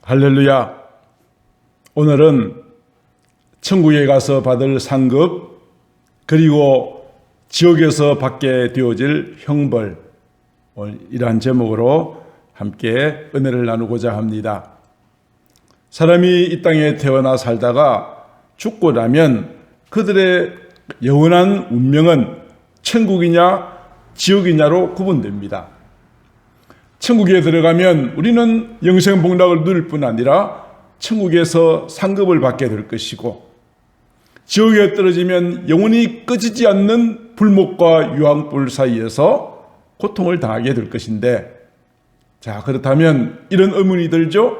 할렐루야. 오늘은 천국에 가서 받을 상급 그리고 지옥에서 받게 되어질 형벌, 이러한 제목으로 함께 은혜를 나누고자 합니다. 사람이 이 땅에 태어나 살다가 죽고 나면 그들의 영원한 운명은 천국이냐 지옥이냐로 구분됩니다. 천국에 들어가면 우리는 영생복락을 누릴 뿐 아니라 천국에서 상급을 받게 될 것이고, 지옥에 떨어지면 영원히 꺼지지 않는 불목과 유황불 사이에서 고통을 당하게 될 것인데, 자, 그렇다면 이런 의문이 들죠?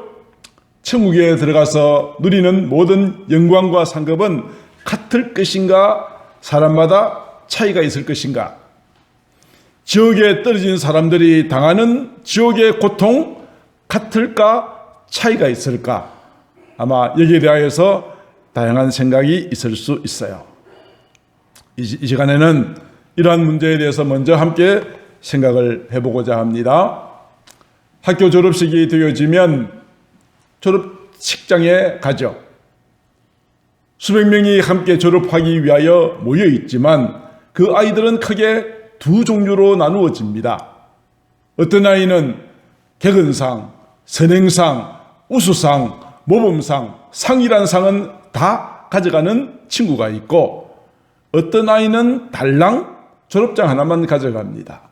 천국에 들어가서 누리는 모든 영광과 상급은 같을 것인가? 사람마다 차이가 있을 것인가? 지옥에 떨어진 사람들이 당하는 지옥의 고통 같을까? 차이가 있을까? 아마 여기에 대하여서 다양한 생각이 있을 수 있어요. 이 시간에는 이러한 문제에 대해서 먼저 함께 생각을 해보고자 합니다. 학교 졸업식이 되어지면 졸업식장에 가죠. 수백 명이 함께 졸업하기 위하여 모여 있지만 그 아이들은 크게 두 종류로 나누어집니다. 어떤 아이는 개근상, 선행상, 우수상, 모범상, 상이란 상은 다 가져가는 친구가 있고, 어떤 아이는 달랑 졸업장 하나만 가져갑니다.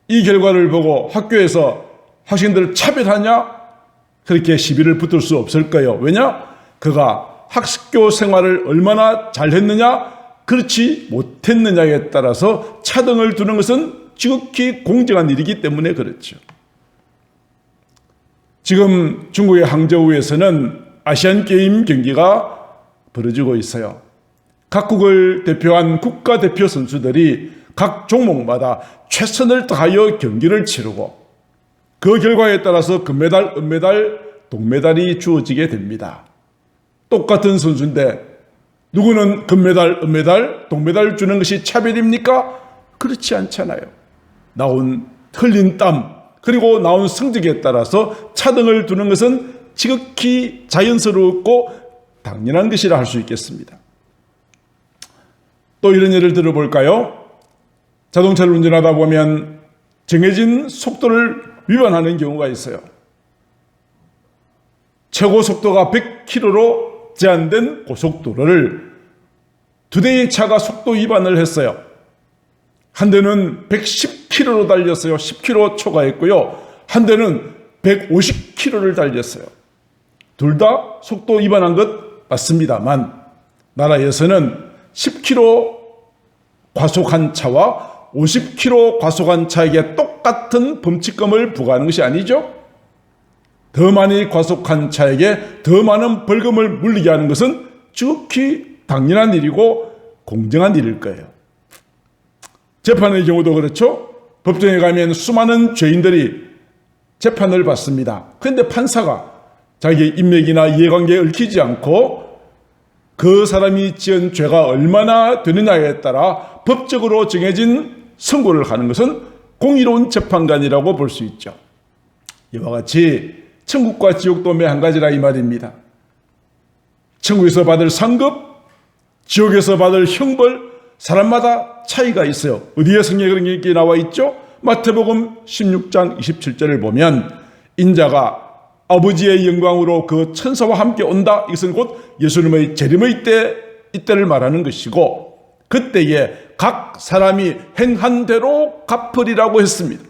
이 결과를 보고 학교에서 학생들을 차별하냐? 그렇게 시비를 붙을 수 없을 거예요. 왜냐? 그가 학교 생활을 얼마나 잘했느냐? 그렇지 못했느냐에 따라서 차등을 두는 것은 지극히 공정한 일이기 때문에 그렇죠. 지금 중국의 항저우에서는 아시안게임 경기가 벌어지고 있어요. 각국을 대표한 국가대표 선수들이 각 종목마다 최선을 다하여 경기를 치르고, 그 결과에 따라서 금메달, 은메달, 동메달이 주어지게 됩니다. 똑같은 선수인데 누구는 금메달, 은메달, 동메달 주는 것이 차별입니까? 그렇지 않잖아요. 흘린 땀, 그리고 나온 성적에 따라서 차등을 두는 것은 지극히 자연스럽고 당연한 것이라 할 수 있겠습니다. 또 이런 예를 들어볼까요? 자동차를 운전하다 보면 정해진 속도를 위반하는 경우가 있어요. 최고 속도가 100km로 제한된 고속도로를 두 대의 차가 속도 위반을 했어요. 한 대는 110km로 달렸어요. 10km 초과했고요. 한 대는 150km를 달렸어요. 둘 다 속도 위반한 것 맞습니다만, 나라에서는 10km 과속한 차와 50km 과속한 차에게 똑같은 범칙금을 부과하는 것이 아니죠. 더 많이 과속한 차에게 더 많은 벌금을 물리게 하는 것은 지극히 당연한 일이고 공정한 일일 거예요. 재판의 경우도 그렇죠. 법정에 가면 수많은 죄인들이 재판을 받습니다. 그런데 판사가 자기의 인맥이나 이해관계에 얽히지 않고 그 사람이 지은 죄가 얼마나 되느냐에 따라 법적으로 정해진 선고를 하는 것은 공의로운 재판관이라고 볼 수 있죠. 이와 같이 천국과 지옥도 매 한 가지라 이 말입니다. 천국에서 받을 상급, 지옥에서 받을 형벌, 사람마다 차이가 있어요. 어디에 성경에 그런 게 나와 있죠? 마태복음 16장 27절을 보면 인자가 아버지의 영광으로 그 천사와 함께 온다. 이것은 곧 예수님의 재림의 때, 이때를 말하는 것이고, 그때에 각 사람이 행한 대로 갚으리라고 했습니다.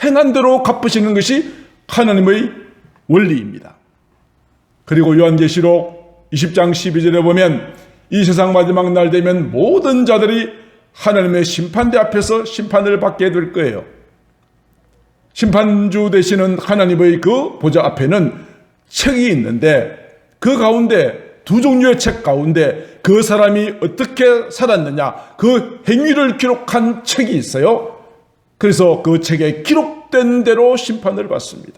행한 대로 갚으시는 것이 하나님의 원리입니다. 그리고 요한계시록 20장 12절에 보면 이 세상 마지막 날 되면 모든 자들이 하나님의 심판대 앞에서 심판을 받게 될 거예요. 심판주 되시는 하나님의 그 보좌 앞에는 책이 있는데, 그 가운데 두 종류의 책 가운데 그 사람이 어떻게 살았느냐, 그 행위를 기록한 책이 있어요. 그래서 그 책에 기록된 대로 심판을 받습니다.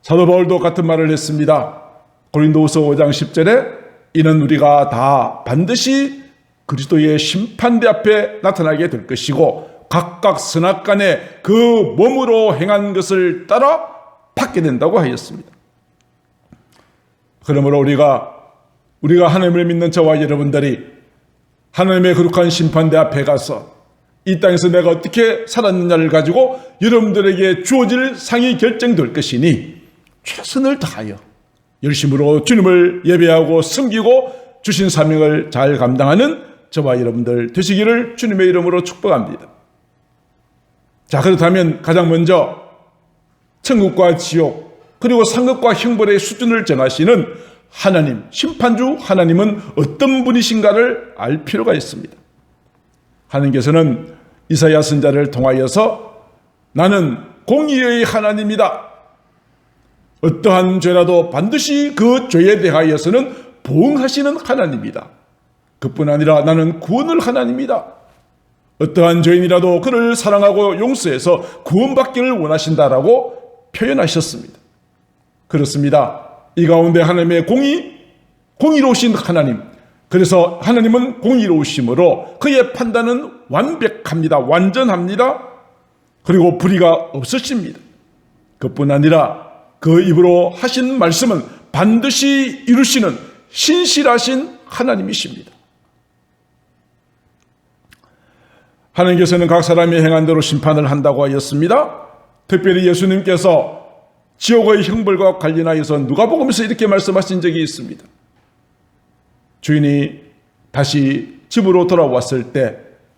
사도 바울도 같은 말을 했습니다. 고린도후서 5장 10절에 이는 우리가 다 반드시 그리스도의 심판대 앞에 나타나게 될 것이고 각각 선악간에 그 몸으로 행한 것을 따라 받게 된다고 하였습니다. 그러므로 우리가 하나님을 믿는 저와 여러분들이 하나님의 거룩한 심판대 앞에 가서 이 땅에서 내가 어떻게 살았느냐를 가지고 여러분들에게 주어질 상이 결정될 것이니 최선을 다하여 열심으로 주님을 예배하고 섬기고 주신 사명을 잘 감당하는 저와 여러분들 되시기를 주님의 이름으로 축복합니다. 자, 그렇다면 가장 먼저 천국과 지옥 그리고 상급과 형벌의 수준을 정하시는 하나님, 심판주 하나님은 어떤 분이신가를 알 필요가 있습니다. 하나님께서는 이사야 선지자를 통하여서 나는 공의의 하나님이다. 어떠한 죄라도 반드시 그 죄에 대하여서는 보응하시는 하나님이다. 그뿐 아니라 나는 구원을 하나님이다. 어떠한 죄인이라도 그를 사랑하고 용서해서 구원받기를 원하신다라고 표현하셨습니다. 그렇습니다. 이 가운데 하나님의 공의로우신 하나님, 그래서 하나님은 공의로우심으로 그의 판단은 완벽합니다. 완전합니다. 그리고 불의가 없으십니다. 그뿐 아니라 그 입으로 하신 말씀은 반드시 이루시는 신실하신 하나님이십니다. 하나님께서는 각 사람이 행한 대로 심판을 한다고 하였습니다. 특별히 예수님께서 지옥의 형벌과 관련하여서 누가복음에서 이렇게 말씀하신 적이 있습니다. 주인이 다시 집으로 돌아왔을 때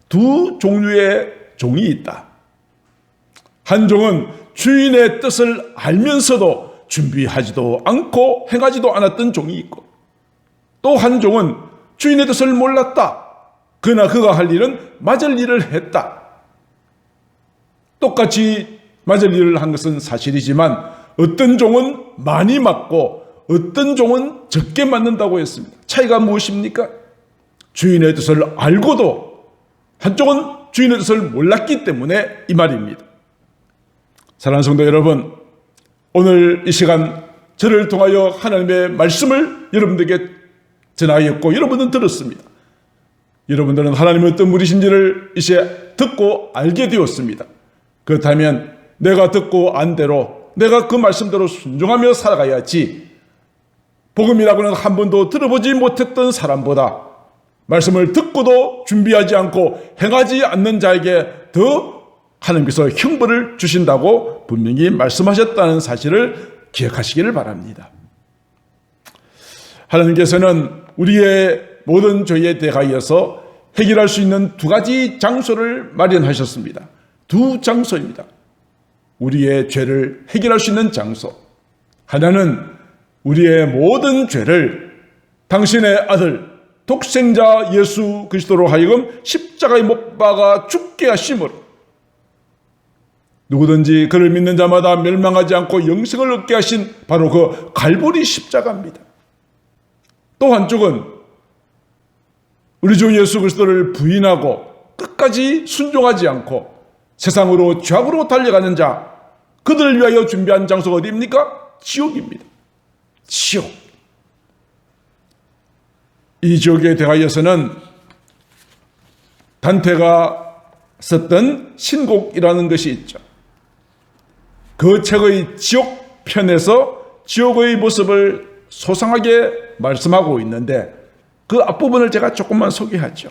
두 종류의 종이 있다. 한 종은 주인의 뜻을 알면서도 준비하지도 않고 행하지도 않았던 종이 있고, 또 한 종은 주인의 뜻을 몰랐다. 그러나 그가 할 일은 맞을 일을 했다. 똑같이 맞을 일을 한 것은 사실이지만 어떤 종은 많이 맞고 어떤 종은 적게 맞는다고 했습니다. 차이가 무엇입니까? 주인의 뜻을 알고도 한쪽은 주인의 뜻을 몰랐기 때문에 이 말입니다. 사랑하는 성도 여러분, 오늘 이 시간 저를 통하여 하나님의 말씀을 여러분들에게 전하였고 여러분은 들었습니다. 여러분들은 하나님의 어떤 분이신지를 이제 듣고 알게 되었습니다. 그렇다면 내가 듣고 안 대로 내가 그 말씀대로 순종하며 살아가야지, 복음이라고는 한 번도 들어보지 못했던 사람보다 말씀을 듣고도 준비하지 않고 행하지 않는 자에게 더 하나님께서 형벌을 주신다고 분명히 말씀하셨다는 사실을 기억하시기를 바랍니다. 하나님께서는 우리의 모든 죄에 대하여서 해결할 수 있는 두 가지 장소를 마련하셨습니다. 두 장소입니다. 우리의 죄를 해결할 수 있는 장소. 하나는 우리의 모든 죄를 당신의 아들 독생자 예수 그리스도로 하여금 십자가에 못 박아 죽게 하심으로 누구든지 그를 믿는 자마다 멸망하지 않고 영생을 얻게 하신 바로 그 갈보리 십자가입니다. 또 한쪽은 우리 주 예수 그리스도를 부인하고 끝까지 순종하지 않고 세상으로 죄악으로 달려가는 자, 그들을 위하여 준비한 장소가 어디입니까? 지옥입니다. 지옥. 이 지옥에 대하여서는 단테가 썼던 신곡이라는 것이 있죠. 그 책의 지옥 편에서 지옥의 모습을 소상하게 말씀하고 있는데 그 앞부분을 제가 조금만 소개하죠.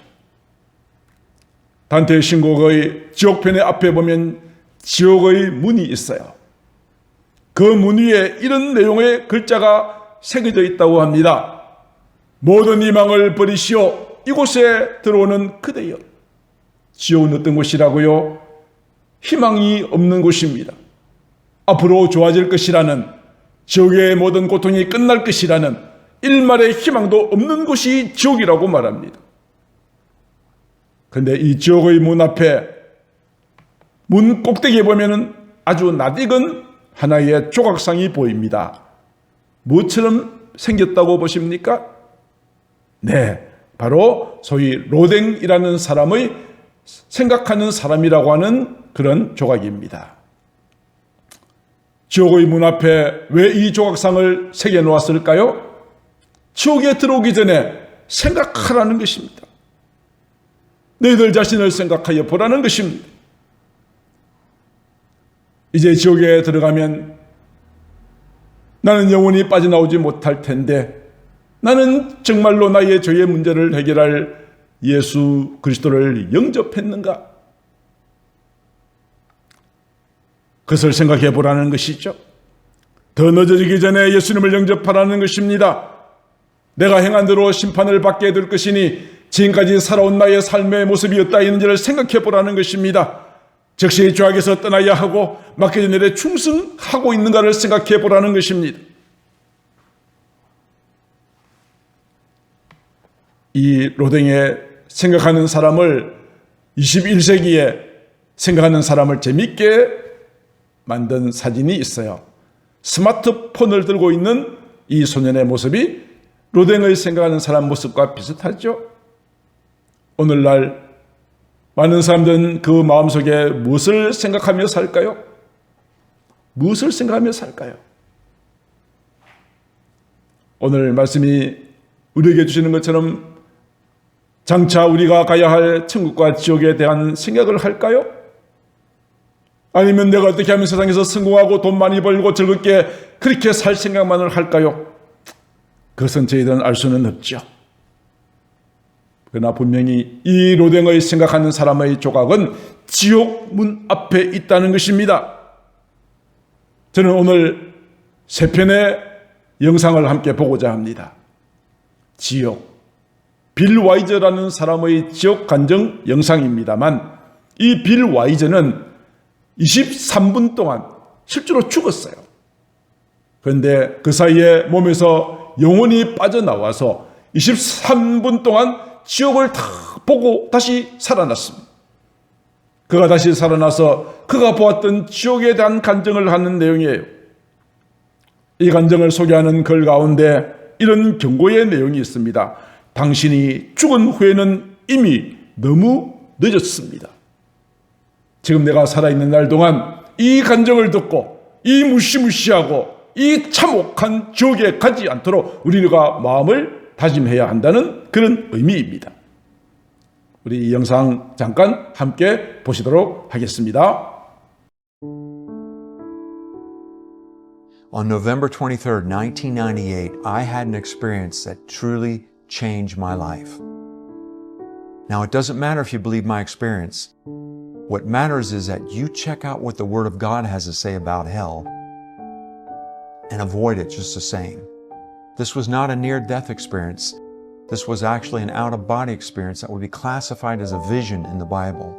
단테의 신곡의 지옥편의 앞에 보면 지옥의 문이 있어요. 그 문 위에 이런 내용의 글자가 새겨져 있다고 합니다. 모든 희망을 버리시오. 이곳에 들어오는 그대여. 지옥은 어떤 곳이라고요? 희망이 없는 곳입니다. 앞으로 좋아질 것이라는, 지옥의 모든 고통이 끝날 것이라는 일말의 희망도 없는 곳이 지옥이라고 말합니다. 그런데 이 지옥의 문 앞에 문 꼭대기에 보면은 아주 낯익은 하나의 조각상이 보입니다. 무엇처럼 생겼다고 보십니까? 네, 바로 소위 로댕이라는 사람의 생각하는 사람이라고 하는 그런 조각입니다. 지옥의 문 앞에 왜 이 조각상을 새겨 놓았을까요? 지옥에 들어오기 전에 생각하라는 것입니다. 너희들 자신을 생각하여 보라는 것입니다. 이제 지옥에 들어가면 나는 영원히 빠져나오지 못할 텐데 나는 정말로 나의 죄의 문제를 해결할 예수 그리스도를 영접했는가? 그것을 생각해 보라는 것이죠. 더 늦어지기 전에 예수님을 영접하라는 것입니다. 내가 행한 대로 심판을 받게 될 것이니 지금까지 살아온 나의 삶의 모습이 어떠했는지를 생각해 보라는 것입니다. 즉시 죄악에서 떠나야 하고 맡겨진 일에 충성하고 있는가를 생각해 보라는 것입니다. 이 로댕에 생각하는 사람을 21세기에 생각하는 사람을 재밌게 만든 사진이 있어요. 스마트폰을 들고 있는 이 소년의 모습이 로댕의 생각하는 사람 모습과 비슷하죠. 오늘날 많은 사람들은 그 마음속에 무엇을 생각하며 살까요? 무엇을 생각하며 살까요? 오늘 말씀이 우리에게 주시는 것처럼 장차 우리가 가야 할 천국과 지옥에 대한 생각을 할까요? 아니면 내가 어떻게 하면 세상에서 성공하고 돈 많이 벌고 즐겁게 그렇게 살 생각만을 할까요? 그것은 저희들은 알 수는 없죠. 그러나 분명히 이 로댕의 생각하는 사람의 조각은 지옥 문 앞에 있다는 것입니다. 저는 오늘 세 편의 영상을 함께 보고자 합니다. 지옥. 빌 와이저라는 사람의 지옥 간증 영상입니다만 이 빌 와이저는 23분 동안 실제로 죽었어요. 그런데 그 사이에 몸에서 영혼이 빠져나와서 23분 동안 지옥을 다 보고 다시 살아났습니다. 그가 다시 살아나서 그가 보았던 지옥에 대한 간증을 하는 내용이에요. 이 간증을 소개하는 글 가운데 이런 경고의 내용이 있습니다. 당신이 죽은 후에는 이미 너무 늦었습니다. 지금 내가 살아있는 날 동안 이 간증을 듣고 이 무시무시하고 이 참혹한 지옥에 가지 않도록 우리가 마음을 다짐해야 한다는 그런 의미입니다. 우리 이 영상 잠깐 함께 보시도록 하겠습니다. On November 23rd, 1998, I had an experience that truly changed my life. Now, it doesn't matter if you believe my experience. What matters is that you check out what the Word of God has to say about hell and avoid it just the same. This was not a near-death experience. This was actually an out-of-body experience that would be classified as a vision in the Bible.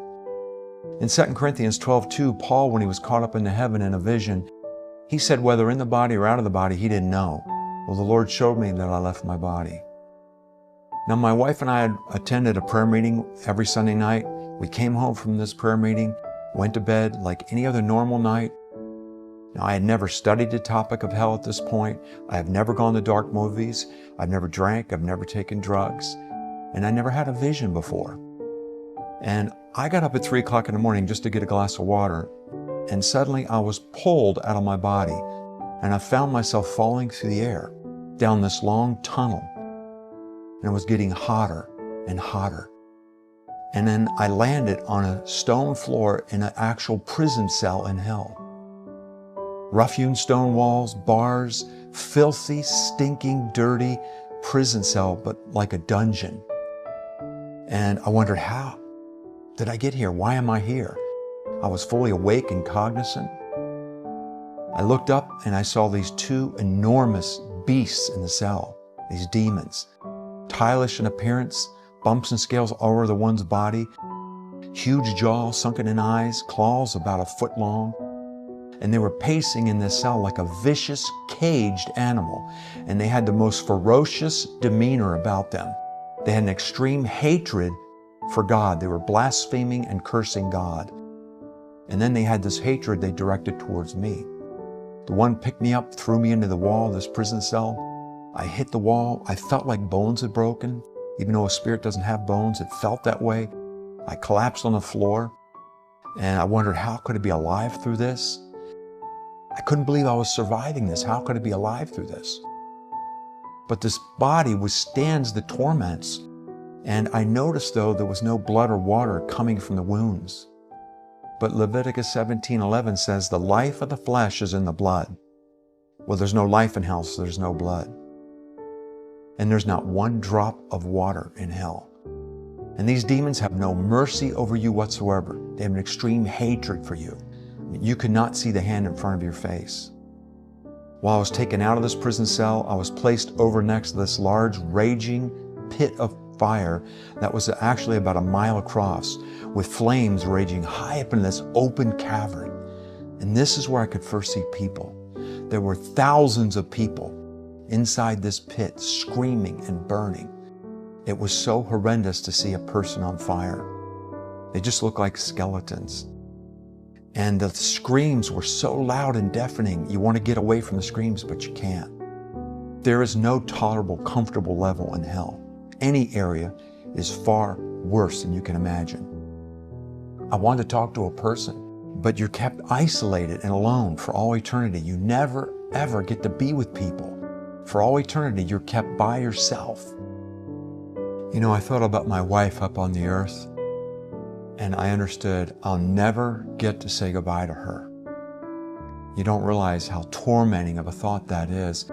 In 2 Corinthians 12:2, Paul, when he was caught up into heaven in a vision, he said whether in the body or out of the body, he didn't know. Well, the Lord showed me that I left my body. Now, my wife and I had attended a prayer meeting every Sunday night. We came home from this prayer meeting, went to bed like any other normal night. Now, I had never studied the topic of hell at this point. I have never gone to dark movies. I've never drank. I've never taken drugs. And I never had a vision before. And I got up at 3 o'clock in the morning just to get a glass of water. And suddenly I was pulled out of my body. And I found myself falling through the air down this long tunnel. And it was getting hotter and hotter. And then I landed on a stone floor in an actual prison cell in hell. Rough-hewn stone walls, bars, filthy, stinking, dirty prison cell, but like a dungeon. And I wondered, how did I get here? Why am I here? I was fully awake and cognizant. I looked up and I saw these two enormous beasts in the cell, these demons. Stylish in appearance, bumps and scales all over the one's body, huge jaw, sunken in eyes, claws about a foot long. And they were pacing in this cell like a vicious, caged animal. And they had the most ferocious demeanor about them. They had an extreme hatred for God. They were blaspheming and cursing God. And then they had this hatred they directed towards me. The one picked me up, threw me into the wall of this prison cell. I hit the wall. I felt like bones had broken. Even though a spirit doesn't have bones, it felt that way. I collapsed on the floor. And I wondered, how could I be alive through this? I couldn't believe I was surviving this. How could I be alive through this? But this body withstands the torments. And I noticed, though, there was no blood or water coming from the wounds. But Leviticus 17:11 says, the life of the flesh is in the blood. Well, there's no life in hell, so there's no blood. And there's not one drop of water in hell. And these demons have no mercy over you whatsoever. They have an extreme hatred for you. You cannot see the hand in front of your face. While I was taken out of this prison cell, I was placed over next to this large, raging pit of fire that was actually about a mile across, with flames raging high up in this open cavern. And this is where I could first see people. There were thousands of people inside this pit, screaming and burning. It was so horrendous to see a person on fire. They just looked like skeletons. And the screams were so loud and deafening, you want to get away from the screams, but you can't. There is no tolerable, comfortable level in hell. Any area is far worse than you can imagine. I wanted to talk to a person, but you're kept isolated and alone for all eternity. You never, ever get to be with people. For all eternity, you're kept by yourself. You know, I thought about my wife up on the earth, and I understood I'll never get to say goodbye to her. You don't realize how tormenting of a thought that is.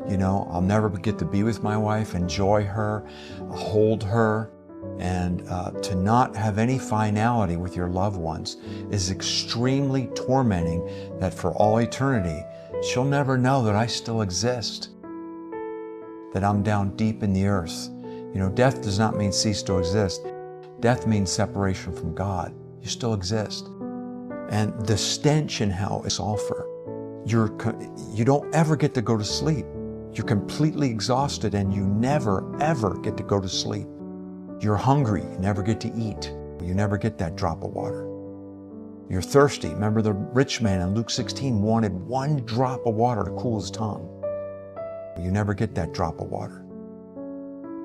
You know, I'll never get to be with my wife, enjoy her, hold her, and to not have any finality with your loved ones is extremely tormenting, that for all eternity, she'll never know that I still exist, that I'm down deep in the earth. You know, death does not mean cease to exist. Death means separation from God. You still exist. And the stench in hell is sulfur. You don't ever get to go to sleep. You're completely exhausted, and you never, ever get to go to sleep. You're hungry, you never get to eat. You never get that drop of water. You're thirsty. Remember the rich man in Luke 16 wanted one drop of water to cool his tongue. You never get that drop of water.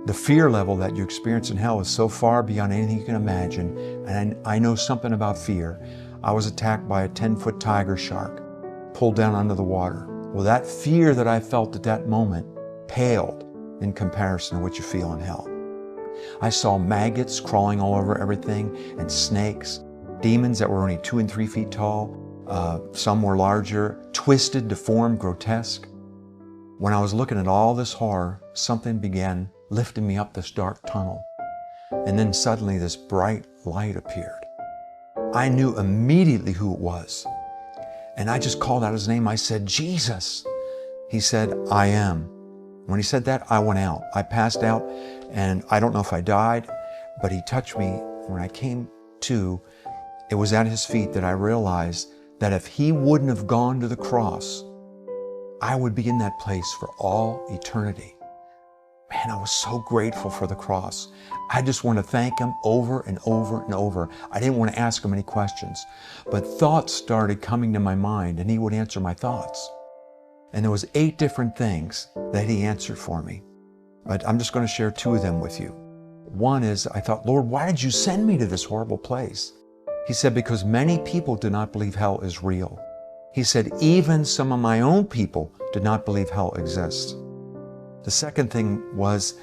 The fear level that you experience in hell is so far beyond anything you can imagine. And I know something about fear. I was attacked by a 10-foot tiger shark, pulled down under the water. Well, that fear that I felt at that moment paled in comparison to what you feel in hell. I saw maggots crawling all over everything, and snakes, demons that were only 2 and 3 feet tall. Some were larger, twisted, deformed, grotesque. When I was looking at all this horror, something began lifting me up this dark tunnel. And then suddenly this bright light appeared. I knew immediately who it was. And I just called out his name. I said, Jesus. He said, I am. When he said that, I went out. I passed out, and I don't know if I died, but he touched me. When I came to, it was at his feet that I realized that if he wouldn't have gone to the cross, I would be in that place for all eternity. Man, I was so grateful for the cross. I just want to thank him over and over and over. I didn't want to ask him any questions, but thoughts started coming to my mind, and he would answer my thoughts. And there was 8 different things that he answered for me. But I'm just going to share 2 of them with you. One is, I thought, Lord, why did you send me to this horrible place? He said, because many people do not believe hell is real. He said, even some of my own people did not believe hell exists. The second thing was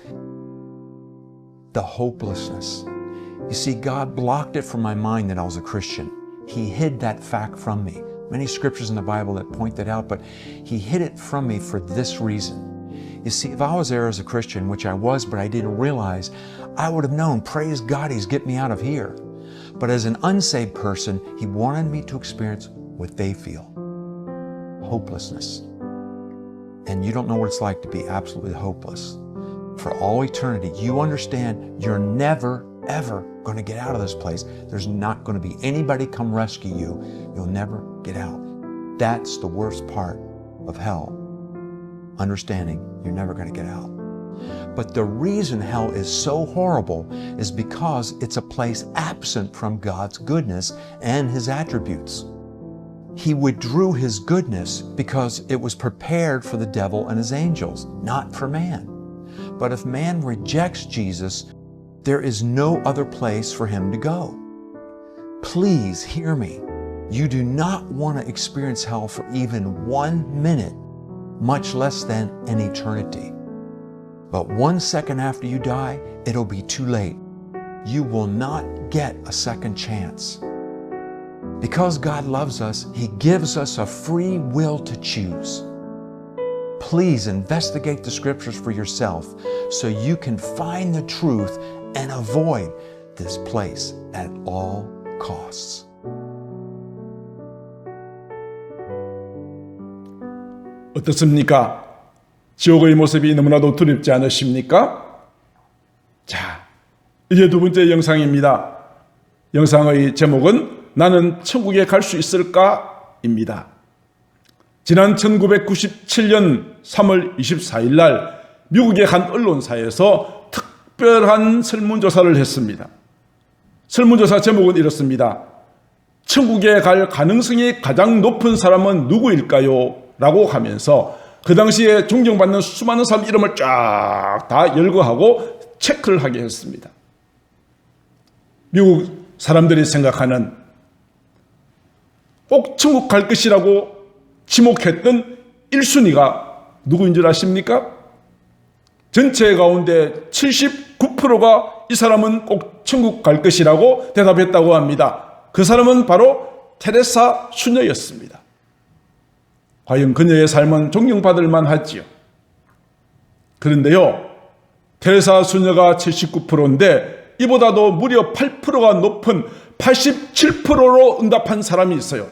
the hopelessness. You see, God blocked it from my mind that I was a Christian. He hid that fact from me. Many scriptures in the Bible that point that out, but he hid it from me for this reason. You see, if I was there as a Christian, which I was, but I didn't realize, I would have known, praise God, he's getting me out of here. But as an unsaved person, he wanted me to experience what they feel. Hopelessness. And you don't know what it's like to be absolutely hopeless. For all eternity, you understand you're never, ever going to get out of this place. There's not going to be anybody come rescue you. You'll never get out. That's the worst part of hell. Understanding you're never going to get out. But the reason hell is so horrible is because it's a place absent from God's goodness and his attributes. He withdrew his goodness because it was prepared for the devil and his angels, not for man. But if man rejects Jesus, there is no other place for him to go. Please hear me. You do not want to experience hell for even 1 minute, much less than an eternity. But 1 second after you die, it'll be too late. You will not get a second chance. Because God loves us, he gives us a free will to choose. Please investigate the scriptures for yourself so you can find the truth and avoid this place at all costs. 어떻습니까? 지옥의 모습이 너무나도 두렵지 않으십니까? 자, 이제 두 번째 영상입니다. 영상의 제목은 나는 천국에 갈 수 있을까? 입니다. 지난 1997년 3월 24일 날 미국의 한 언론사에서 특별한 설문조사를 했습니다. 설문조사 제목은 이렇습니다. 천국에 갈 가능성이 가장 높은 사람은 누구일까요? 라고 하면서 그 당시에 존경받는 수많은 사람 이름을 쫙 다 열거하고 체크를 하게 했습니다. 미국 사람들이 생각하는 꼭 천국 갈 것이라고 지목했던 1순위가 누구인 줄 아십니까? 전체 가운데 79%가 이 사람은 꼭 천국 갈 것이라고 대답했다고 합니다. 그 사람은 바로 테레사 수녀였습니다. 과연 그녀의 삶은 존경받을 만하지요. 그런데요, 테레사 수녀가 79%인데 이보다도 무려 8%가 높은 87%로 응답한 사람이 있어요.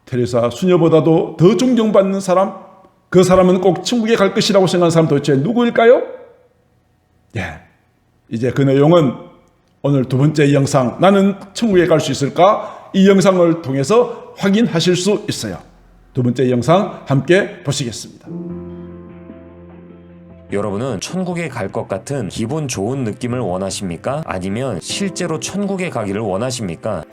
테레사 수녀보다도 더 존경받는 사람, 그 사람은 꼭 천국에 갈 것이라고 생각하는 사람 도대체 누구일까요? 예, 이제 그 내용은 오늘 두 번째 영상, 나는 천국에 갈 수 있을까? 이 영상을 통해서 확인하실 수 있어요. 두 번째 영상 함께 보시겠습니다. 여러분은 천국에 갈 것 같은 기분 좋은 느낌을 원하십니까? 아니면 실제로 천국에 가기를 원하십니까?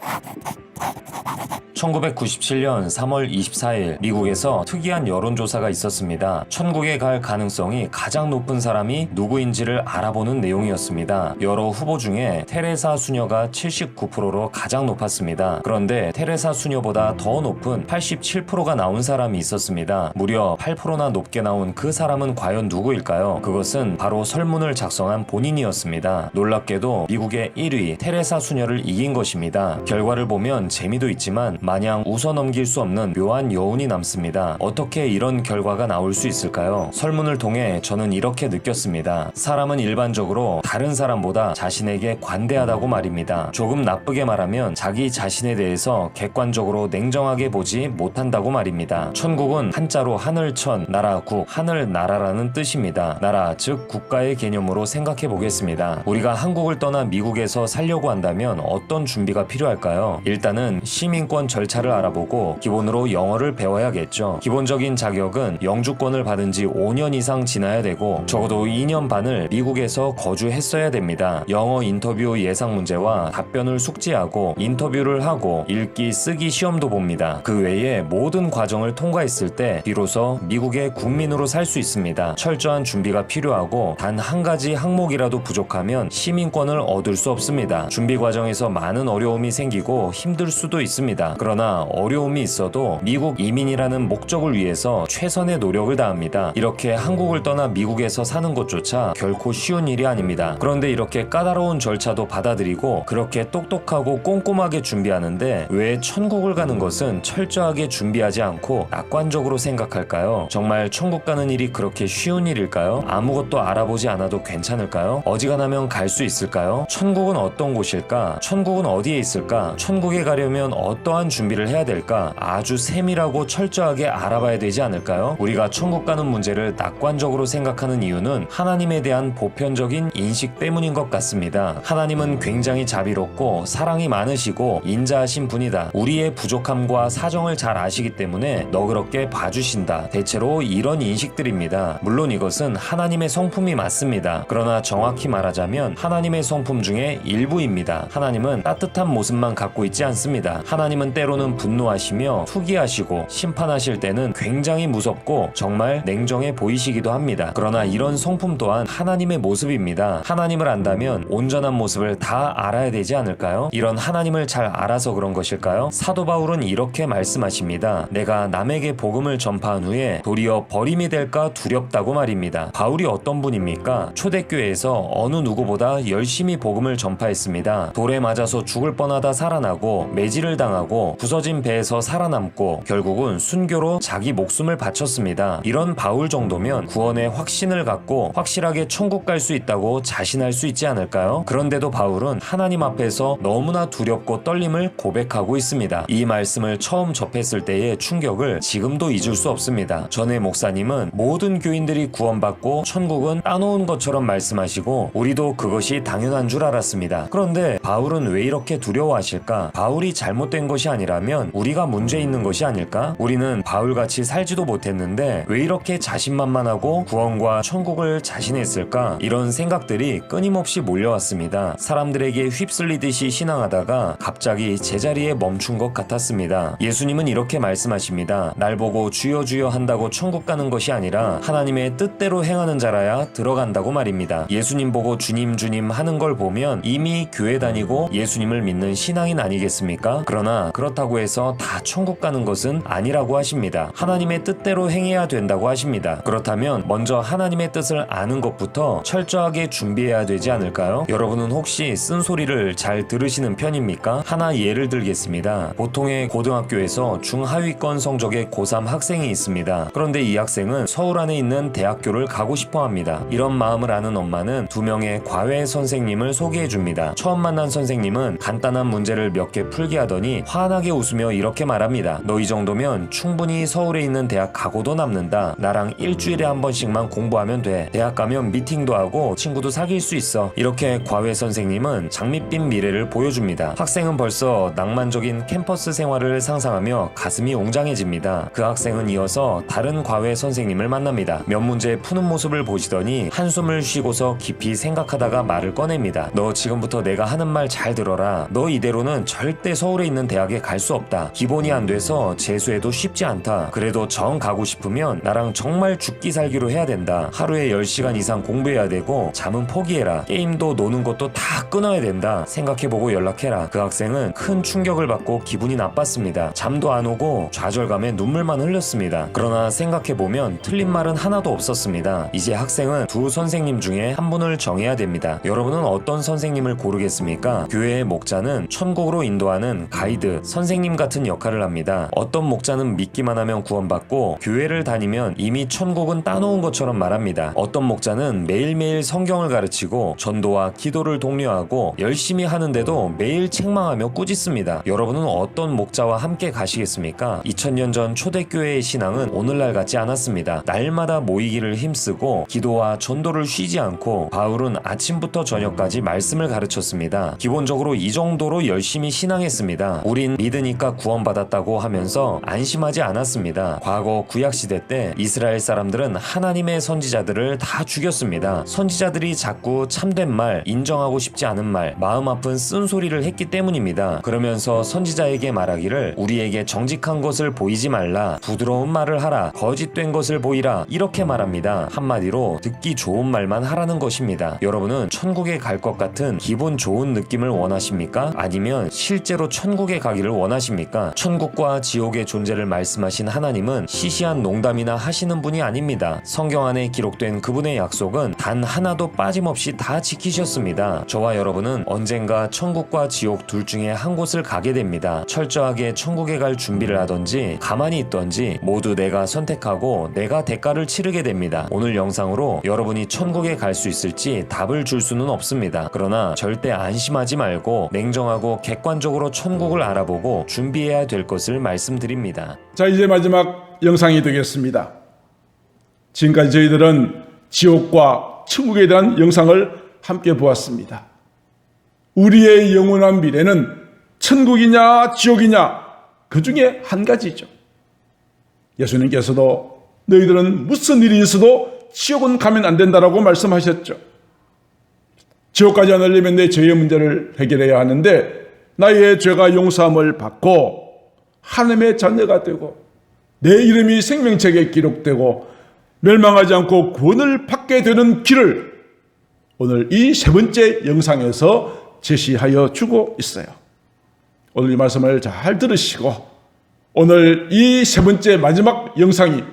1997년 3월 24일 미국에서 특이한 여론조사가 있었습니다. 천국에 갈 가능성이 가장 높은 사람이 누구인지를 알아보는 내용이었습니다. 여러 후보 중에 테레사 수녀가 79%로 가장 높았습니다. 그런데 테레사 수녀보다 더 높은 87%가 나온 사람이 있었습니다. 무려 8%나 높게 나온 그 사람은 과연 누구일까요? 그것은 바로 설문을 작성한 본인이었습니다. 놀랍게도 미국의 1위 테레사 수녀를 이긴 것입니다. 결과를 보면 재미도 있지만 마냥 웃어넘길 수 없는 묘한 여운이 남습니다. 어떻게 이런 결과가 나올 수 있을까요? 설문을 통해 저는 이렇게 느꼈습니다. 사람은 일반적으로 다른 사람보다 자신에게 관대하다고 말입니다. 조금 나쁘게 말하면 자기 자신에 대해서 객관적으로 냉정하게 보지 못한다고 말입니다. 천국은 한자로 하늘천, 나라국, 하늘나라라는 뜻입니다. 나라, 즉 국가의 개념으로 생각해 보겠습니다. 우리가 한국을 떠나 미국에서 살려고 한다면 어떤 준비가 필요할까요? 일단은 시민권 절차를 알아보고 기본으로 영어를 배워야겠죠. 기본적인 자격은 영주권을 받은 지 5년 이상 지나야 되고 적어도 2년 반을 미국에서 거주했어야 됩니다. 영어 인터뷰 예상 문제와 답변을 숙지하고 인터뷰를 하고 읽기 쓰기 시험도 봅니다. 그 외에 모든 과정을 통과했을 때 비로소 미국의 국민으로 살 수 있습니다. 철저한 준비가 필요하고 단 한 가지 항목이라도 부족하면 시민권을 얻을 수 없습니다. 준비 과정에서 많은 어려움이 생기고 힘들 수도 있습니다. 그러나 어려움이 있어도 미국 이민이라는 목적을 위해서 최선의 노력을 다합니다. 이렇게 한국을 떠나 미국에서 사는 것조차 결코 쉬운 일이 아닙니다. 그런데 이렇게 까다로운 절차도 받아들이고 그렇게 똑똑하고 꼼꼼하게 준비하는데 왜 천국을 가는 것은 철저하게 준비하지 않고 낙관적으로 생각할까요? 정말 천국 가는 일이 그렇게 쉬운 일일까요? 아무것도 알아보지 않아도 괜찮을까요? 어지간하면 갈 수 있을까요? 천국은 어떤 곳일까? 천국은 어디에 있을까? 천국에 가려면 어떠한 준비를 해야 될까? 아주 세밀하고 철저하게 알아봐야 되지 않을까요? 우리가 천국 가는 문제를 낙관적으로 생각하는 이유는 하나님에 대한 보편적인 인식 때문인 것 같습니다. 하나님은 굉장히 자비롭고 사랑이 많으시고 인자하신 분이다. 우리의 부족함과 사정을 잘 아시기 때문에 너그럽게 봐주신다. 대체로 이런 인식들입니다. 물론 이것은 하나님의 성품이 맞습니다. 그러나 정확히 말하자면 하나님의 성품 중에 일부입니다. 하나님은 따뜻한 모습만 갖고 있지 않습니다. 하나님은 때로는 분노하시며 투기하시고 심판하실 때는 굉장히 무섭고 정말 냉정해 보이시기도 합니다. 그러나 이런 성품 또한 하나님의 모습입니다. 하나님을 안다면 온전한 모습을 다 알아야 되지 않을까요? 이런 하나님을 잘 알아서 그런 것일까요? 사도 바울은 이렇게 말씀하십니다. 내가 남에게 복음을 전파한 후에 도리어 버림이 될까 두렵다고 말입니다. 바울이 어떤 분입니까? 초대교회에서 어느 누구보다 열심히 복음을 전파했습니다. 돌에 맞아서 죽을 뻔하다 살아나고 매질을 당하고 당하고 부서진 배에서 살아남고 결국은 순교로 자기 목숨을 바쳤습니다. 이런 바울 정도면 구원의 확신을 갖고 확실하게 천국 갈 수 있다고 자신할 수 있지 않을까요? 그런데도 바울은 하나님 앞에서 너무나 두렵고 떨림을 고백하고 있습니다. 이 말씀을 처음 접했을 때의 충격을 지금도 잊을 수 없습니다. 전에 목사님은 모든 교인들이 구원받고 천국은 따놓은 것처럼 말씀하시고 우리도 그것이 당연한 줄 알았습니다. 그런데 바울은 왜 이렇게 두려워하실까? 바울이 잘못된 것이 아니라면 우리가 문제 있는 것이 아닐까? 우리는 바울같이 살지도 못했는데 왜 이렇게 자신만만하고 구원과 천국을 자신했을까? 이런 생각들이 끊임없이 몰려왔습니다. 사람들에게 휩쓸리듯이 신앙하다가 갑자기 제자리에 멈춘 것 같았습니다. 예수님은 이렇게 말씀하십니다. 날 보고 주여 주여 한다고 천국 가는 것이 아니라 하나님의 뜻대로 행하는 자라야 들어간다고 말입니다. 예수님 보고 주님 주님 하는 걸 보면 이미 교회 다니고 예수님을 믿는 신앙인 아니겠습니까? 그러나 그렇다고 해서 다 천국 가는 것은 아니라고 하십니다. 하나님의 뜻대로 행해야 된다고 하십니다. 그렇다면 먼저 하나님의 뜻을 아는 것부터 철저하게 준비해야 되지 않을까요? 여러분은 혹시 쓴소리를 잘 들으시는 편입니까? 하나 예를 들겠습니다. 보통의 고등학교에서 중하위권 성적의 고3 학생이 있습니다. 그런데 이 학생은 서울 안에 있는 대학교를 가고 싶어 합니다. 이런 마음을 아는 엄마는 2명의 과외 선생님을 소개해 줍니다. 처음 만난 선생님은 간단한 문제를 몇 개 풀게 하더니 환하게 웃으며 이렇게 말합니다. 너 이 정도면 충분히 서울에 있는 대학 가고도 남는다. 나랑 일주일에 한 번씩만 공부하면 돼. 대학 가면 미팅도 하고 친구도 사귈 수 있어. 이렇게 과외 선생님은 장밋빛 미래를 보여줍니다. 학생은 벌써 낭만적인 캠퍼스 생활을 상상하며 가슴이 웅장해집니다. 그 학생은 이어서 다른 과외 선생님을 만납니다. 몇 문제 푸는 모습을 보시더니 한숨을 쉬고서 깊이 생각하다가 말을 꺼냅니다. 너 지금부터 내가 하는 말 잘 들어라. 너 이대로는 절대 서울에 있는 대학에 갈 수 없다. 기본이 안 돼서 재수해도 쉽지 않다. 그래도 정 가고 싶으면 나랑 정말 죽기 살기로 해야 된다. 하루에 10시간 이상 공부해야 되고 잠은 포기해라. 게임도 노는 것도 다 끊어야 된다. 생각해보고 연락해라. 그 학생은 큰 충격을 받고 기분이 나빴습니다. 잠도 안 오고 좌절감에 눈물만 흘렸습니다. 그러나 생각해보면 틀린 말은 하나도 없었습니다. 이제 학생은 두 선생님 중에 한 분을 정해야 됩니다. 여러분은 어떤 선생님을 고르겠습니까? 교회의 목자는 천국으로 인도하는 가이드, 선생님 같은 역할을 합니다. 어떤 목자는 믿기만 하면 구원받고 교회를 다니면 이미 천국은 따놓은 것처럼 말합니다. 어떤 목자는 매일매일 성경을 가르치고 전도와 기도를 독려하고 열심히 하는데도 매일 책망하며 꾸짖습니다. 여러분은 어떤 목자와 함께 가시겠습니까? 2000년 전 초대교회의 신앙은 오늘날 같지 않았습니다. 날마다 모이기를 힘쓰고 기도와 전도를 쉬지 않고 바울은 아침부터 저녁까지 말씀을 가르쳤습니다. 기본적으로 이 정도로 열심히 신앙했습니다. 우린 믿으니까 구원받았다고 하면서 안심하지 않았습니다. 과거 구약시대 때 이스라엘 사람들은 하나님의 선지자들을 다 죽였습니다. 선지자들이 자꾸 참된 말, 인정하고 싶지 않은 말, 마음 아픈 쓴소리를 했기 때문입니다. 그러면서 선지자에게 말하기를 우리에게 정직한 것을 보이지 말라, 부드러운 말을 하라, 거짓된 것을 보이라, 이렇게 말합니다. 한마디로 듣기 좋은 말만 하라는 것입니다. 여러분은 천국에 갈 것 같은 기분 좋은 느낌을 원하십니까? 아니면 실제로 천국에 가기를 원하십니까? 천국과 지옥의 존재를 말씀하신 하나님은 시시한 농담이나 하시는 분이 아닙니다. 성경 안에 기록된 그분의 약속은 단 하나도 빠짐없이 다 지키셨습니다. 저와 여러분은 언젠가 천국과 지옥 둘 중에 한 곳을 가게 됩니다. 철저하게 천국에 갈 준비를 하던지 가만히 있던지 모두 내가 선택하고 내가 대가를 치르게 됩니다. 오늘 영상으로 여러분이 천국에 갈 수 있을지 답을 줄 수는 없습니다. 그러나 절대 안심하지 말고 냉정하고 객관적으로 천국을 알아보고 준비해야 될 것을 말씀드립니다. 자, 이제 마지막 영상이 되겠습니다. 지금까지 저희들은 지옥과 천국에 대한 영상을 함께 보았습니다. 우리의 영원한 미래는 천국이냐 지옥이냐 그 중에 한 가지죠. 예수님께서도 너희들은 무슨 일이 있어도 지옥은 가면 안 된다라고 말씀하셨죠. 지옥까지 안 하려면 내 죄의 문제를 해결해야 하는데 나의 죄가 용서함을 받고 하나님의 자녀가 되고 내 이름이 생명책에 기록되고 멸망하지 않고 구원을 받게 되는 길을 오늘 이 세 번째 영상에서 제시하여 주고 있어요. 오늘 이 말씀을 잘 들으시고 오늘 이 세 번째 마지막 영상이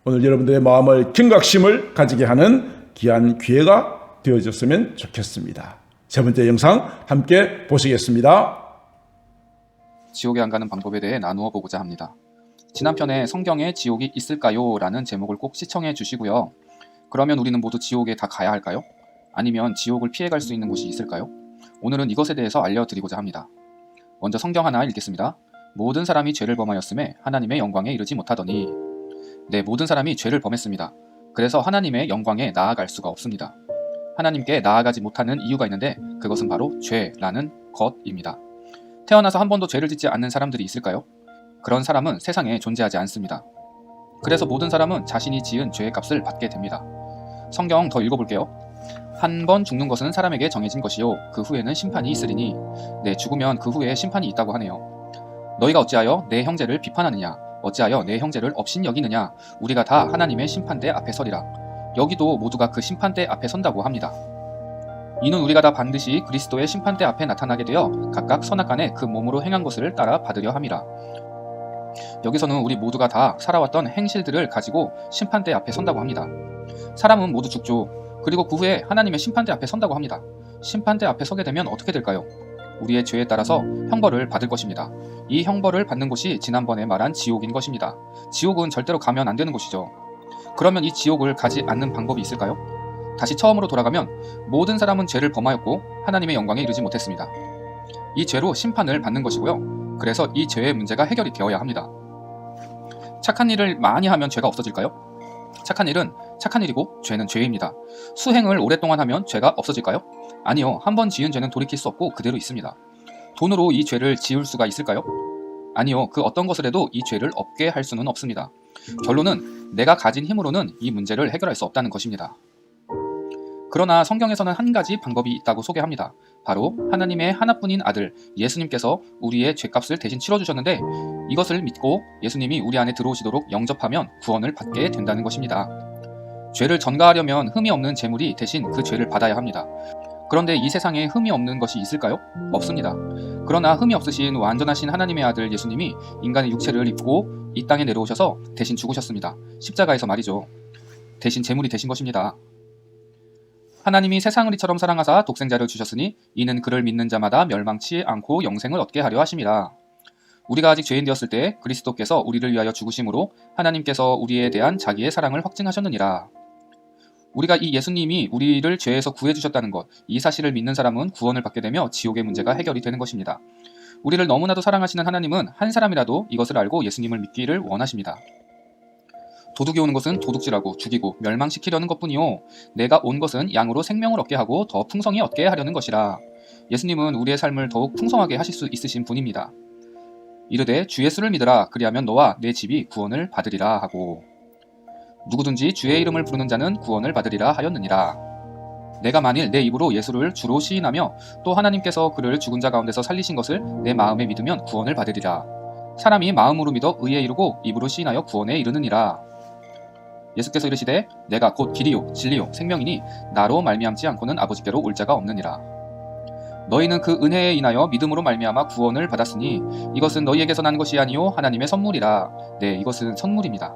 오늘 여러분들의 마음을 경각심을 가지게 하는 귀한 기회가 되어졌으면 좋겠습니다. 세 번째 영상 함께 보시겠습니다. 지옥에 안 가는 방법에 대해 나누어 보고자 합니다. 지난 편에 성경에 지옥이 있을까요? 라는 제목을 꼭 시청해 주시고요. 그러면 우리는 모두 지옥에 다 가야 할까요? 아니면 지옥을 피해갈 수 있는 곳이 있을까요? 오늘은 이것에 대해서 알려드리고자 합니다. 먼저 성경 하나 읽겠습니다. 모든 사람이 죄를 범하였음에 하나님의 영광에 이르지 못하더니. 네, 모든 사람이 죄를 범했습니다. 그래서 하나님의 영광에 나아갈 수가 없습니다. 하나님께 나아가지 못하는 이유가 있는데 그것은 바로 죄라는 것입니다. 태어나서 한 번도 죄를 짓지 않는 사람들이 있을까요? 그런 사람은 세상에 존재하지 않습니다. 그래서 모든 사람은 자신이 지은 죄의 값을 받게 됩니다. 성경 더 읽어볼게요. 한 번 죽는 것은 사람에게 정해진 것이요 그 후에는 심판이 있으리니. 네, 죽으면 그 후에 심판이 있다고 하네요. 너희가 어찌하여 내 형제를 비판하느냐? 어찌하여 내 형제를 업신여기느냐? 우리가 다 하나님의 심판대 앞에 서리라. 여기도 모두가 그 심판대 앞에 선다고 합니다. 이는 우리가 다 반드시 그리스도의 심판대 앞에 나타나게 되어 각각 선악간에 그 몸으로 행한 것을 따라 받으려 함이라. 여기서는 우리 모두가 다 살아왔던 행실들을 가지고 심판대 앞에 선다고 합니다. 사람은 모두 죽죠. 그리고 그 후에 하나님의 심판대 앞에 선다고 합니다. 심판대 앞에 서게 되면 어떻게 될까요? 우리의 죄에 따라서 형벌을 받을 것입니다. 이 형벌을 받는 곳이 지난번에 말한 지옥인 것입니다. 지옥은 절대로 가면 안 되는 곳이죠. 그러면 이 지옥을 가지 않는 방법이 있을까요? 다시 처음으로 돌아가면 모든 사람은 죄를 범하였고 하나님의 영광에 이르지 못했습니다. 이 죄로 심판을 받는 것이고요. 그래서 이 죄의 문제가 해결이 되어야 합니다. 착한 일을 많이 하면 죄가 없어질까요? 착한 일은 착한 일이고 죄는 죄입니다. 수행을 오랫동안 하면 죄가 없어질까요? 아니요. 한 번 지은 죄는 돌이킬 수 없고 그대로 있습니다. 돈으로 이 죄를 지울 수가 있을까요? 아니요. 그 어떤 것을 해도 이 죄를 없게 할 수는 없습니다. 결론은 내가 가진 힘으로는 이 문제를 해결할 수 없다는 것입니다. 그러나 성경에서는 한 가지 방법이 있다고 소개합니다. 바로 하나님의 하나뿐인 아들 예수님께서 우리의 죄값을 대신 치러주셨는데 이것을 믿고 예수님이 우리 안에 들어오시도록 영접하면 구원을 받게 된다는 것입니다. 죄를 전가하려면 흠이 없는 제물이 대신 그 죄를 받아야 합니다. 그런데 이 세상에 흠이 없는 것이 있을까요? 없습니다. 그러나 흠이 없으신 완전하신 하나님의 아들 예수님이 인간의 육체를 입고 이 땅에 내려오셔서 대신 죽으셨습니다. 십자가에서 말이죠. 대신 제물이 되신 것입니다. 하나님이 세상을 이처럼 사랑하사 독생자를 주셨으니 이는 그를 믿는 자마다 멸망치 않고 영생을 얻게 하려 하심이라. 우리가 아직 죄인 되었을 때 그리스도께서 우리를 위하여 죽으심으로 하나님께서 우리에 대한 자기의 사랑을 확증하셨느니라. 우리가 이 예수님이 우리를 죄에서 구해주셨다는 것, 이 사실을 믿는 사람은 구원을 받게 되며 지옥의 문제가 해결이 되는 것입니다. 우리를 너무나도 사랑하시는 하나님은 한 사람이라도 이것을 알고 예수님을 믿기를 원하십니다. 도둑이 오는 것은 도둑질하고 죽이고 멸망시키려는 것뿐이요 내가 온 것은 양으로 생명을 얻게 하고 더 풍성히 얻게 하려는 것이라. 예수님은 우리의 삶을 더욱 풍성하게 하실 수 있으신 분입니다. 이르되 주 예수를 믿으라. 그리하면 너와 내 집이 구원을 받으리라 하고 누구든지 주의 이름을 부르는 자는 구원을 받으리라 하였느니라. 내가 만일 내 입으로 예수를 주로 시인하며 또 하나님께서 그를 죽은 자 가운데서 살리신 것을 내 마음에 믿으면 구원을 받으리라. 사람이 마음으로 믿어 의에 이르고 입으로 시인하여 구원에 이르느니라. 예수께서 이르시되 내가 곧 길이요 진리요 생명이니 나로 말미암지 않고는 아버지께로 올 자가 없느니라. 너희는 그 은혜에 인하여 믿음으로 말미암아 구원을 받았으니 이것은 너희에게서 난 것이 아니요 하나님의 선물이라. 네, 이것은 선물입니다.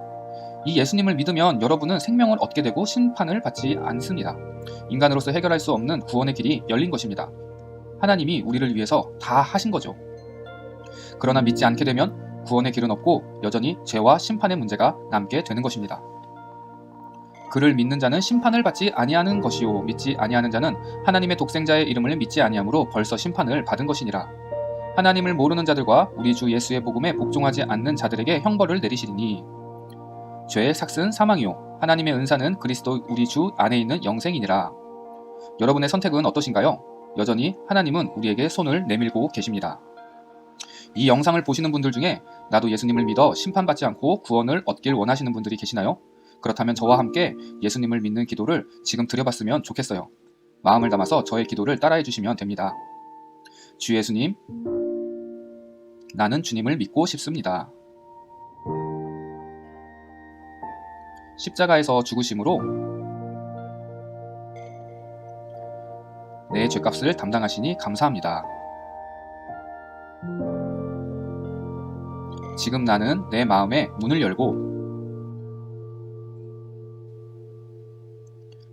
이 예수님을 믿으면 여러분은 생명을 얻게 되고 심판을 받지 않습니다. 인간으로서 해결할 수 없는 구원의 길이 열린 것입니다. 하나님이 우리를 위해서 다 하신 거죠. 그러나 믿지 않게 되면 구원의 길은 없고 여전히 죄와 심판의 문제가 남게 되는 것입니다. 그를 믿는 자는 심판을 받지 아니하는 것이요 믿지 아니하는 자는 하나님의 독생자의 이름을 믿지 아니하므로 벌써 심판을 받은 것이니라. 하나님을 모르는 자들과 우리 주 예수의 복음에 복종하지 않는 자들에게 형벌을 내리시리니 죄의 삭은 사망이요 하나님의 은사는 그리스도 우리 주 안에 있는 영생이니라. 여러분의 선택은 어떠신가요? 여전히 하나님은 우리에게 손을 내밀고 계십니다. 이 영상을 보시는 분들 중에 나도 예수님을 믿어 심판받지 않고 구원을 얻길 원하시는 분들이 계시나요? 그렇다면 저와 함께 예수님을 믿는 기도를 지금 드려봤으면 좋겠어요. 마음을 담아서 저의 기도를 따라해 주시면 됩니다. 주 예수님, 나는 주님을 믿고 싶습니다. 십자가에서 죽으심으로 내 죄값을 담당하시니 감사합니다. 지금 나는 내 마음에 문을 열고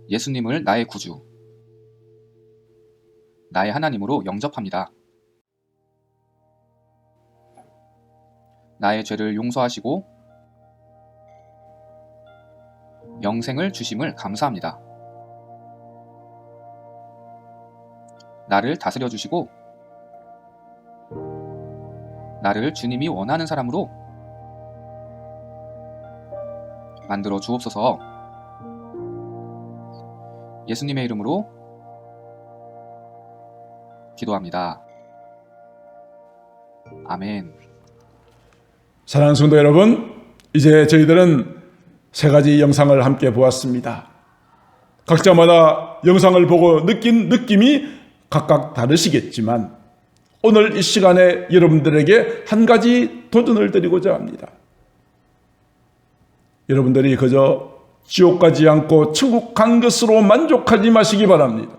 예수님을 나의 구주, 나의 하나님으로 영접합니다. 나의 죄를 용서하시고 영생을 주심을 감사합니다. 나를 다스려 주시고 나를 주님이 원하는 사람으로 만들어 주옵소서. 예수님의 이름으로 기도합니다. 아멘. 사랑하는 성도 여러분, 이제 저희들은 세 가지 영상을 함께 보았습니다. 각자마다 영상을 보고 느낀 느낌이 각각 다르시겠지만 오늘 이 시간에 여러분들에게 한 가지 도전을 드리고자 합니다. 여러분들이 그저 지옥 가지 않고 천국 간 것으로 만족하지 마시기 바랍니다.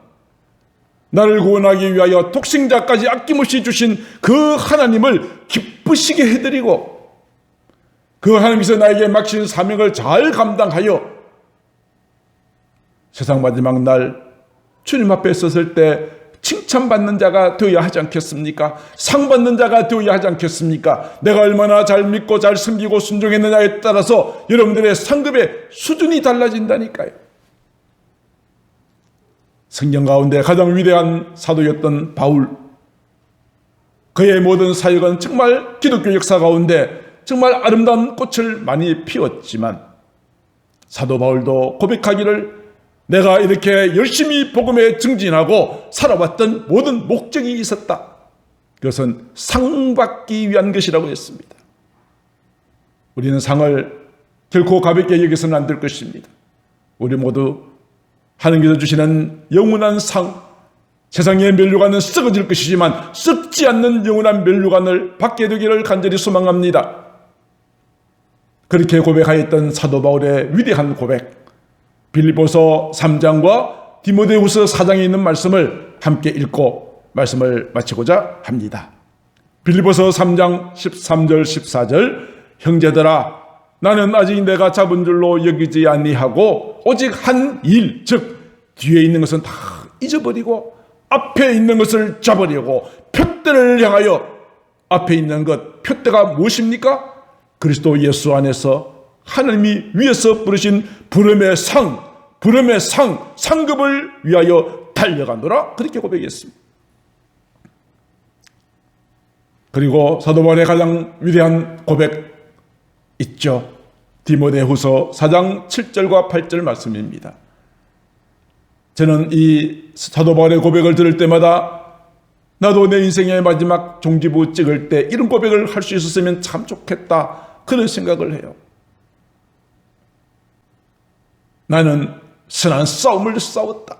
나를 구원하기 위하여 독생자까지 아낌없이 주신 그 하나님을 기쁘시게 해드리고 그 하나님께서 나에게 맡기신 사명을 잘 감당하여 세상 마지막 날 주님 앞에 섰을 때 칭찬받는 자가 되어야 하지 않겠습니까? 상 받는 자가 되어야 하지 않겠습니까? 내가 얼마나 잘 믿고 잘 섬기고 순종했느냐에 따라서 여러분들의 상급의 수준이 달라진다니까요. 성경 가운데 가장 위대한 사도였던 바울, 그의 모든 사역은 정말 기독교 역사 가운데 정말 아름다운 꽃을 많이 피웠지만 사도 바울도 고백하기를 내가 이렇게 열심히 복음에 증진하고 살아왔던 모든 목적이 있었다. 그것은 상 받기 위한 것이라고 했습니다. 우리는 상을 결코 가볍게 여기서는 안 될 것입니다. 우리 모두 하나님께서 주시는 영원한 상, 세상의 면류관은 썩어질 것이지만 썩지 않는 영원한 면류관을 받게 되기를 간절히 소망합니다. 그렇게 고백하였던 사도 바울의 위대한 고백, 빌립보서 3장과 디모데후서 4장에 있는 말씀을 함께 읽고 말씀을 마치고자 합니다. 빌립보서 3장 13절 14절 형제들아 나는 아직 내가 잡은 줄로 여기지 아니하고 오직 한 일, 즉 뒤에 있는 것은 다 잊어버리고 앞에 있는 것을 잡으려고 표대를 향하여 앞에 있는 것, 표대가 무엇입니까? 그리스도 예수 안에서 하나님이 위에서 부르신 부름의 상급을 위하여 달려가노라 그렇게 고백했습니다. 그리고 사도 바울의 가장 위대한 고백 있죠. 디모데후서 4장 7절과 8절 말씀입니다. 저는 이 사도 바울의 고백을 들을 때마다 나도 내 인생의 마지막 종지부 찍을 때 이런 고백을 할 수 있었으면 참 좋겠다 그런 생각을 해요. 나는 선한 싸움을 싸웠다.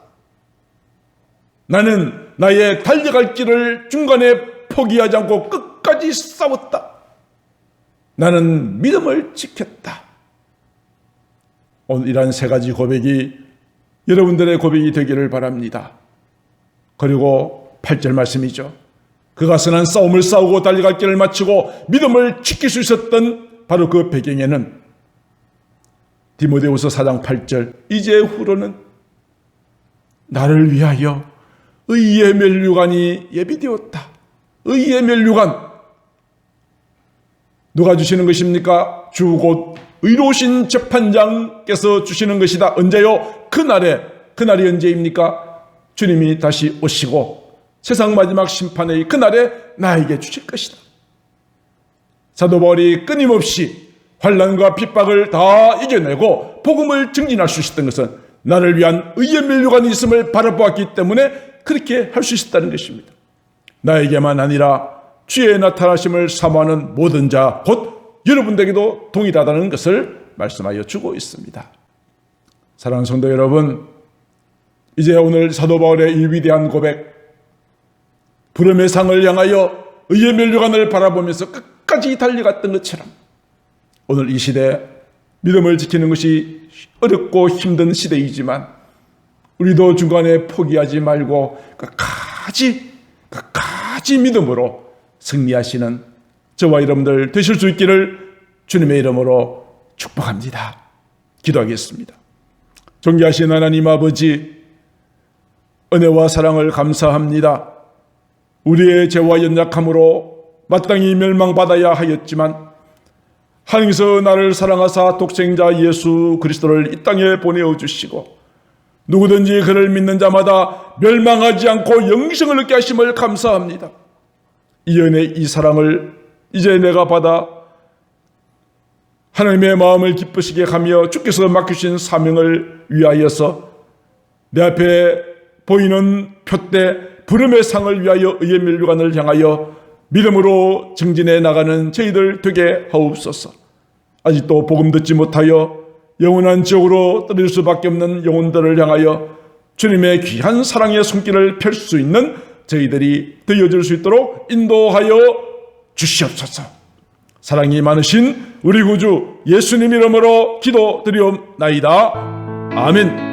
나는 나의 달려갈 길을 중간에 포기하지 않고 끝까지 싸웠다. 나는 믿음을 지켰다. 오늘 이러한 세 가지 고백이 여러분들의 고백이 되기를 바랍니다. 그리고 8절 말씀이죠. 그가 선한 싸움을 싸우고 달려갈 길을 마치고 믿음을 지킬 수 있었던 바로 그 배경에는 디모데후서 4장 8절 이제 후로는 나를 위하여 의의 면류관이 예비되었다. 의의 면류관 누가 주시는 것입니까? 주 곧 의로우신 재판장께서 주시는 것이다. 언제요? 그날이 언제입니까? 주님이 다시 오시고 세상 마지막 심판의 그날에 나에게 주실 것이다. 사도 바울이 끊임없이 환난과 핍박을 다 이겨내고 복음을 증진할 수 있었던 것은 나를 위한 의의 면류관이 있음을 바라보았기 때문에 그렇게 할 수 있었다는 것입니다. 나에게만 아니라 주의 나타나심을 사모하는 모든 자, 곧 여러분들에게도 동일하다는 것을 말씀하여 주고 있습니다. 사랑하는 성도 여러분, 이제 오늘 사도 바울의 이 위대한 고백, 부름의 상을 향하여 의의 면류관을 바라보면서 끝까지 달려갔던 것처럼 오늘 이 시대 믿음을 지키는 것이 어렵고 힘든 시대이지만 우리도 중간에 포기하지 말고 끝까지 믿음으로 승리하시는 저와 여러분들 되실 수 있기를 주님의 이름으로 축복합니다. 기도하겠습니다. 존귀하신 하나님 아버지, 은혜와 사랑을 감사합니다. 우리의 죄와 연약함으로 마땅히 멸망받아야 하였지만 하나님께서 나를 사랑하사 독생자 예수 그리스도를 이 땅에 보내어 주시고 누구든지 그를 믿는 자마다 멸망하지 않고 영생을 얻게 하심을 감사합니다. 이 은혜, 이 사랑을 이제 내가 받아 하나님의 마음을 기쁘시게 하며 주께서 맡기신 사명을 위하여서 내 앞에 보이는 표대 부름의 상을 위하여 의의 멸류관을 향하여 믿음으로 증진해 나가는 저희들 되게 하옵소서. 아직도 복음 듣지 못하여 영원한 지옥으로 떨어질 수밖에 없는 영혼들을 향하여 주님의 귀한 사랑의 손길을 펼 수 있는 저희들이 되어질 수 있도록 인도하여 주시옵소서. 사랑이 많으신 우리 구주 예수님 이름으로 기도드리옵나이다. 아멘.